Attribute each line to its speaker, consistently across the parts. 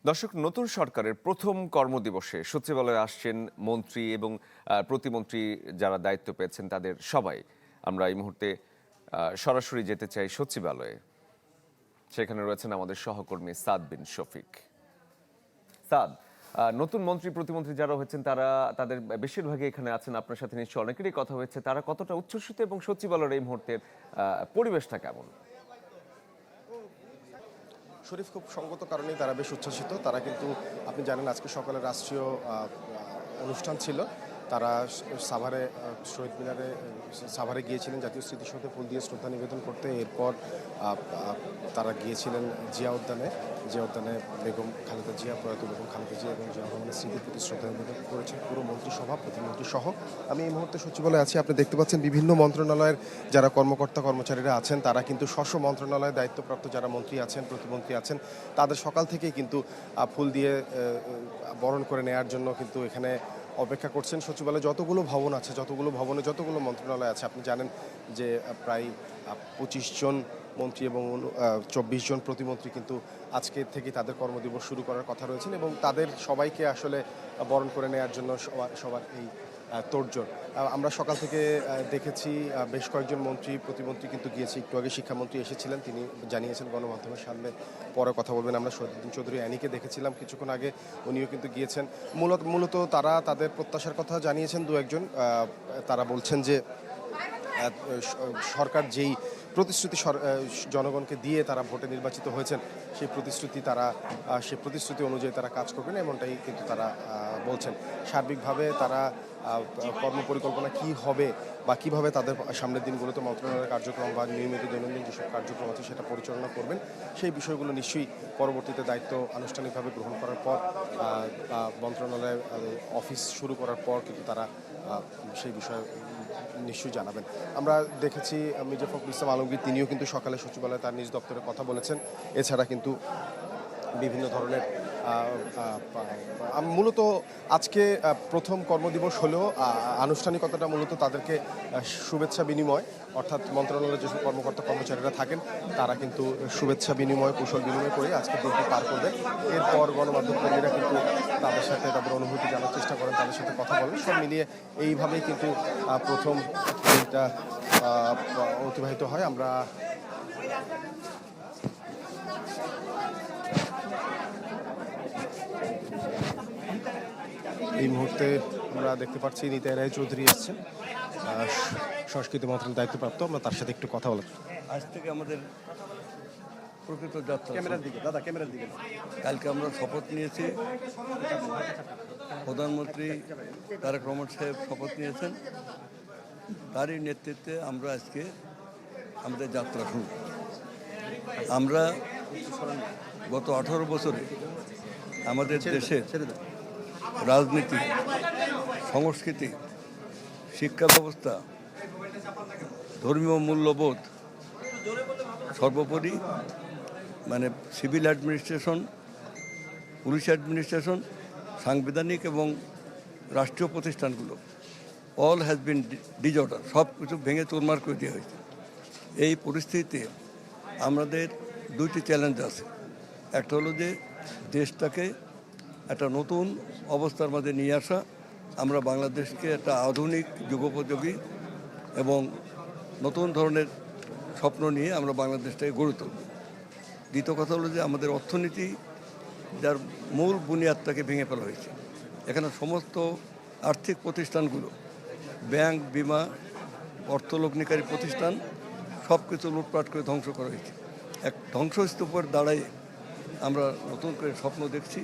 Speaker 1: দর্শক, নতুন সরকারের প্রথম কর্মদিবসে সচিবালয়ে আসছেন মন্ত্রী এবং প্রতিমন্ত্রী যারা দায়িত্ব পেয়েছেন তাদের সবাই। আমরা এই মুহূর্তে সরাসরি যেতে চাই সচিবালয়ে। সেখানে রয়েছেন আমাদের সহকর্মী সাদ বিন শফিক। সাদ, নতুন মন্ত্রী প্রতিমন্ত্রী যারা হয়েছেন তারা তাদের বেশিরভাগই এখানে আছেন, আপনার সাথে নিশ্চয়ই অনেকেরই কথা হয়েছে। তারা কতটা উচ্ছ্বসিত এবং সচিবালয়ের এই মুহূর্তের পরিবেশটা কেমন?
Speaker 2: শরীফ, খুব সঙ্গত কারণেই তারা বেশ উচ্ছ্বসিত। তারা কিন্তু আপনি জানেন আজকে সকালে রাষ্ট্রীয় অনুষ্ঠান ছিল। তারা সাভারে শহীদ মিনারে সাভারে গিয়েছিলেন জাতীয় স্মৃতিসৌধে ফুল দিয়ে শ্রদ্ধা নিবেদন করতে। এরপর তারা গিয়েছিলেন জিয়া উদ্যানে বেগম খালেদা জিয়া, প্রয়াত বেগম খালেদা জিয়া এবং জিয়া রহমানের স্মৃতির প্রতি শ্রদ্ধা নিবেদন করেছেন পুরো মন্ত্রিসভা, প্রতিমন্ত্রী সহ। আমি এই মুহূর্তে সচিবালয়ে আছি। আপনি দেখতে পাচ্ছেন বিভিন্ন মন্ত্রণালয়ের যারা কর্মকর্তারা আছেন তারা কিন্তু স্ব মন্ত্রণালয়ে দায়িত্বপ্রাপ্ত যারা মন্ত্রী আছেন, প্রতিমন্ত্রী আছেন, তাদের সকাল থেকেই কিন্তু ফুল দিয়ে বরণ করে নেওয়ার জন্য কিন্তু এখানে অপেক্ষা করছেন। সচিবালয়ে যতগুলো ভবন আছে, যতগুলো মন্ত্রণালয় আছে, আপনি জানেন যে প্রায় 25 জন মন্ত্রী এবং 24 জন প্রতিমন্ত্রী কিন্তু আজকে থেকে তাদের কর্মদিবস শুরু করার কথা রয়েছেন এবং তাদের সবাইকে আসলে বরণ করে নেওয়ার জন্য সবার এই তোড়জোড়। আমরা সকাল থেকে দেখেছি বেশ কয়েকজন মন্ত্রী প্রতিমন্ত্রী কিন্তু গিয়েছে। একটু আগে শিক্ষামন্ত্রী এসেছিলেন, তিনি জানিয়েছেন গণমাধ্যমের সামনে পরে কথা বলবেন। আমরা শহীদুদ্দিন চৌধুরী অ্যানিকে দেখেছিলাম কিছুক্ষণ আগে, উনিও কিন্তু গিয়েছেন। মূলত তারা তাদের প্রত্যাশার কথা জানিয়েছেন দু একজন। তারা বলছেন যে সরকার যেই প্রতিশ্রুতি জনগণকে দিয়ে তারা ভোটে নির্বাচিত হয়েছেন সেই প্রতিশ্রুতি অনুযায়ী তারা কাজ করবেন, এমনটাই কিন্তু তারা বলছেন। সার্বিকভাবে তারা কর্মপরিকল্পনা কী হবে বা কীভাবে তাদের সামনের দিনগুলোতে মন্ত্রণালয়ের কার্যক্রম বা নিয়মিত দৈনন্দিন যেসব কার্যক্রম আছে সেটা পরিচালনা করবেন, সেই বিষয়গুলো নিশ্চয়ই পরবর্তীতে দায়িত্ব আনুষ্ঠানিকভাবে গ্রহণ করার পর মন্ত্রণালয়ের অফিস শুরু করার পর কিন্তু তারা সেই বিষয়ে নিশ্চয়ই জানাবেন। আমরা দেখেছি মির্জা ফখরুল ইসলাম আলমগীর, তিনিও কিন্তু সকালে সচিবালয়ে তার নিজ দপ্তরে কথা বলেছেন। এছাড়া কিন্তু বিভিন্ন ধরনের মূলত আজকে প্রথম কর্মদিবস হলেও আনুষ্ঠানিকতাটা মূলত তাদেরকে শুভেচ্ছা বিনিময়, অর্থাৎ মন্ত্রণালয়ের যেসব কর্মচারীরা থাকেন তারা কিন্তু শুভেচ্ছা বিনিময়, কুশল বিনিময় করে আজকে দিনটি পার করবেন। এরপর গণমাধ্যম কর্মীরা কিন্তু তাদের সাথে তাদের অনুভূতি জানার চেষ্টা করেন, তাদের সাথে কথা বলেন। সব মিলিয়ে এইভাবেই কিন্তু প্রথম দিনটা অতিবাহিত হয়। আমরা এই মুহূর্তে আমরা দেখতে পাচ্ছি নিতাই রায় চৌধুরী এসছেন, সংস্কৃতি মন্ত্রণালয়ের দায়িত্বপ্রাপ্ত। আমরা তার সাথে একটু কথা বলব।
Speaker 3: আজ থেকে আমাদের প্রকৃত যাত্রা।
Speaker 2: ক্যামেরার দিকে।
Speaker 3: কালকে আমরা শপথ নিয়েছি, প্রধানমন্ত্রী তারেক রহমান সাহেব শপথ নিয়েছেন, তারই নেতৃত্বে আমরা আজকে আমাদের যাত্রা শুরু। আমরা গত 18 বছরে আমাদের দেশের রাজনীতি, সংস্কৃতি, শিক্ষা ব্যবস্থা, ধর্মীয় মূল্যবোধ, সর্বোপরি সিভিল অ্যাডমিনিস্ট্রেশন, পুলিশ অ্যাডমিনিস্ট্রেশন, সাংবিধানিক এবং রাষ্ট্রীয় প্রতিষ্ঠানগুলো অল হ্যাজ বিন ডিজঅর্ডার, সব কিছু ভেঙে চুরমার করে দেওয়া হয়েছে। এই পরিস্থিতিতে আমাদের দুইটি চ্যালেঞ্জ আছে। একটা হলো যে দেশটাকে একটা নতুন অবস্থার মধ্যে নিয়ে আসা, আমরা বাংলাদেশকে একটা আধুনিক যুগোপযোগী এবং নতুন ধরনের স্বপ্ন নিয়ে আমরা বাংলাদেশটাকে গড়ে তুলব। দ্বিতীয় কথা হলো যে আমাদের অর্থনীতি, যার মূল বুনিয়াদটাকে ভেঙে ফেলা হয়েছে। এখানে সমস্ত আর্থিক প্রতিষ্ঠানগুলো, ব্যাংক, বিমা, অর্থলগ্নিকারী প্রতিষ্ঠান, সব কিছু লুটপাট করে ধ্বংস করা হয়েছে। এক ধ্বংসস্তূপের দাঁড়ায় আমরা নতুন করে স্বপ্ন দেখছি,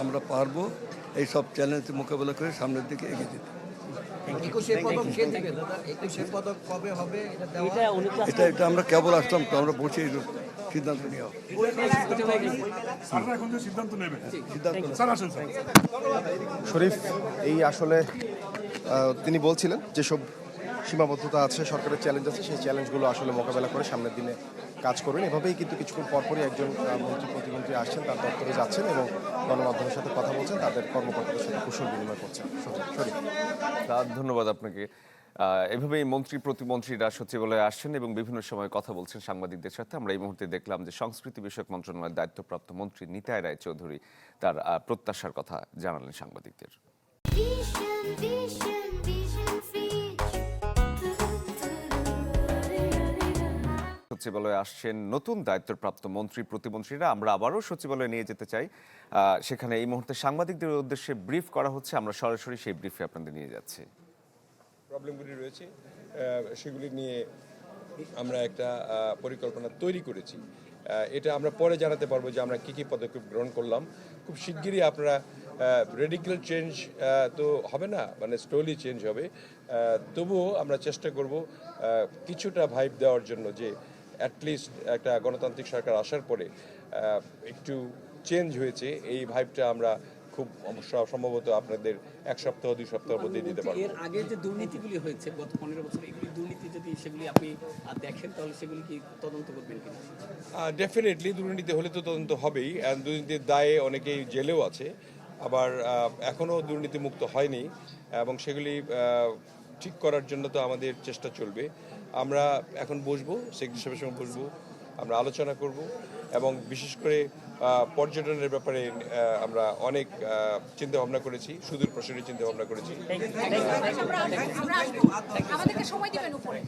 Speaker 3: আমরা পারবো এই সব চ্যালেঞ্জ মোকাবেলা করে সামনের দিকে এগিয়ে যেতে। এটা আমরা কেবল আসলাম তো, আমরা বসে সিদ্ধান্ত নেওয়া
Speaker 2: শরীফ, এই আসলে তিনি বলছিলেন যেসব সীমাবদ্ধতা আছে, সরকারের চ্যালেঞ্জ আছে, সেই চ্যালেঞ্জগুলো আসলে মোকাবেলা করে সামনের দিনে কাজ করবেন। এভাবেই কিন্তু কিছুক্ষণ পরপরই একজন মন্ত্রী প্রতিমন্ত্রী আসছেন, তার দপ্তরে যাচ্ছেন এবং গণমাধ্যমের সাথে কথা বলছেন, তাদের কর্মকর্তাদের সাথে কুশল বিনিময় করছেন। শরীফ,
Speaker 1: ধন্যবাদ আপনাকে। এভাবেই মন্ত্রী প্রতিমন্ত্রীরা সচিবালয়ে আসছেন এবং বিভিন্ন সময় কথা বলছেন সাংবাদিকদের সাথে। আমরা এই মুহূর্তে দেখলাম যে সংস্কৃতি বিষয়ক মন্ত্রণালয়ের দায়িত্বপ্রাপ্ত মন্ত্রী নিতাই রায়চৌধুরী তার প্রত্যাশার কথা জানালেন সাংবাদিকদের।
Speaker 4: Vision, vision, vision fridge.
Speaker 1: সচিবালয়ে আসছেন নতুন দায়িত্বপ্রাপ্ত মন্ত্রী প্রতিমন্ত্রীরা। আমরা আবারও সচিবালয়ে নিয়ে যেতে চাই। সেখানে এই মুহূর্তে সাংবাদিকদের উদ্দেশ্যে ব্রিফ করা হচ্ছে। আমরা সরাসরি সেই ব্রিফে আপনাদের নিয়ে যাচ্ছি।
Speaker 5: প্রবলেমগুলি রয়েছে সেগুলি নিয়ে আমরা একটা পরিকল্পনা তৈরি করেছি। এটা আমরা পরে জানাতে পারবো যে আমরা কী কী পদক্ষেপ গ্রহণ করলাম। খুব শিগগিরই আপনারা রেডিক্যাল চেঞ্জ তো হবে না, মানে স্লোলি চেঞ্জ হবে। তবুও আমরা চেষ্টা করব কিছুটা ভাইব দেওয়ার জন্য যে অ্যাটলিস্ট একটা গণতান্ত্রিক সরকার আসার পরে একটু চেঞ্জ হয়েছে, এই ভাইবটা আমরা খুব সম্ভবত আপনাদের 1 সপ্তাহ 2 সপ্তাহের মধ্যে দিতে পারবো।
Speaker 6: এর আগে যে দুর্নীতিগুলি হয়েছে গত 15 বছর, এগুলি দুর্নীতি যদি সেগুলি আপনি দেখেন তাহলে সেগুলি কি তদন্ত করবেন কিনা?
Speaker 5: ডেফিনেটলি দুর্নীতি হলে তো তদন্ত হবেই। দুর্নীতির দায়ে অনেকেই জেলেও আছে, আবার এখনও দুর্নীতিমুক্ত হয়নি, এবং সেগুলি ঠিক করার জন্য তো আমাদের চেষ্টা চলবে। আমরা এখন বসবো, সেক্রেটারি সাহেবের সঙ্গে বসবো, আমরা আলোচনা করব, এবং বিশেষ করে পর্যটনের ব্যাপারে আমরা অনেক চিন্তা ভাবনা করেছি, সুদূর প্রসারী চিন্তা ভাবনা করেছি।
Speaker 7: আমাদেরকে সময় দিবেন উপরে।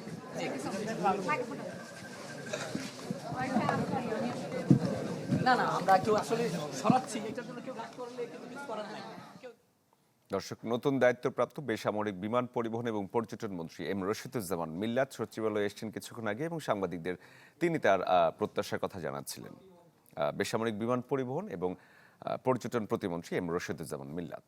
Speaker 6: না না, আমরা কেউ আসলে সরাচ্ছি, এটার জন্য কেউ রাগ করলে কিন্তু কিছু করার নাই।
Speaker 1: দর্শক, নতুন দায়িত্বপ্রাপ্ত বেসামরিক বিমান পরিবহন এবং পর্যটন মন্ত্রী এম রশিদুজ্জামান মিল্লাত সচিবালয়ে এসেছেন কিছুক্ষণ আগে এবং সাংবাদিকদের তিনি তার প্রত্যাশার কথা জানাচ্ছিলেন। বেসামরিক বিমান পরিবহন এবং পর্যটন প্রতিমন্ত্রী এম রশিদুজ্জামান মিল্লাত।